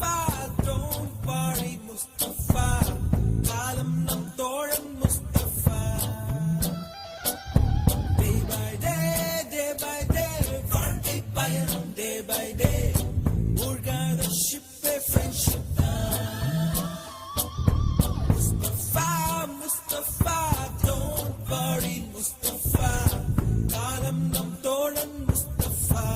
Mustafa don't worry Mustafa காலம் நம் தோழன் முஸ்தபா day by day வாழ்க்கை பயணம் day by day மூழ்காத ஷிப்பே ஃப்ரெண்ட்ஷிப் தான் முஸ்தபா don't worry முஸ்தபா காலம் நம் தோழன் முஸ்தபா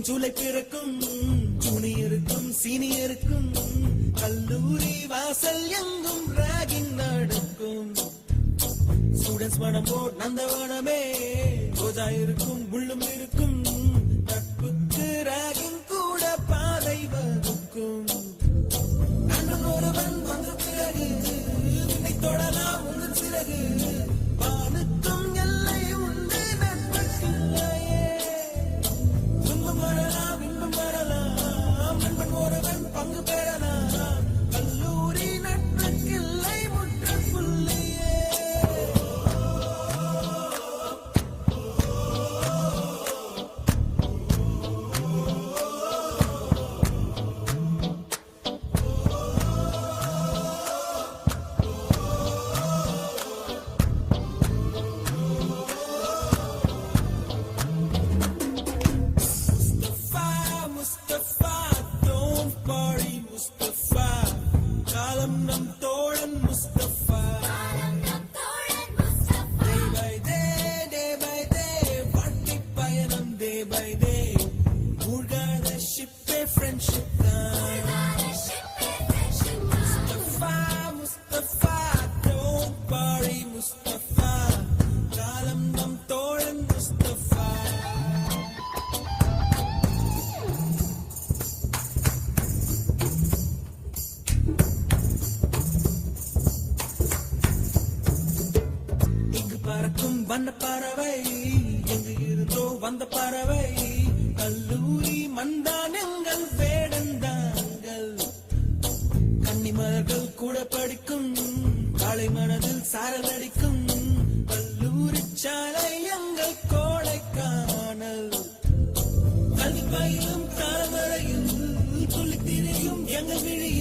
ஜூலை பிறக்கும் ஜூனியருக்கும் சீனியருக்கும் கல்லூரி வாசல் எங்கும் ராகிங் நடக்கும் ஸ்டூடெண்ட்ஸ் மனம் போர் நந்தவனமே ரோஜா இருக்கும் முள்ளும் இருக்கும் நட்புக்கு ராகிங் கூட பாதை வகுக்கும் நண்பன் ஒருவன் வந்த பிறகு உன்னை தொடலாம் உங்கள் சிறகு வானுக்கும் எல்லை உண்டு நட்புக்கில்லையே துன்பம் வரலாம் இன்பம் வரலாம் நண்பன் ஒருவன் பங்கு பெறலாம் கல்லூரி நட்புக்கில்லை முற்றுப்புள்ளியே முஸ்தபா don't worry முஸ்தபா காலம் நம் தோழன் முஸ்தபா day by day வாழ்க்கை பயணம் day by day மூழ்காத ஷிப்பே ஃப்ரெண்ட்ஷிப் தான் முஸ்தபா don't worry முஸ்தபா காலம் நம் தோழன் முஸ்தபா பறக்கும் வண்ண பறவை எங்கு இருந்தோ வந்த பறவை கல்லூரி மண்தான் எங்கள் வேடந்தாங்கள் கன்னிமலர்கள் கூட படிக்கும் காலை மனதில் சாரல் அடிக்கும் கல்லூரி சாலை எங்கள் கோடைக்கானல் கல்வி பயிலும் காலவரையில் துள்ளி திரியும் எங்கள் விழியில்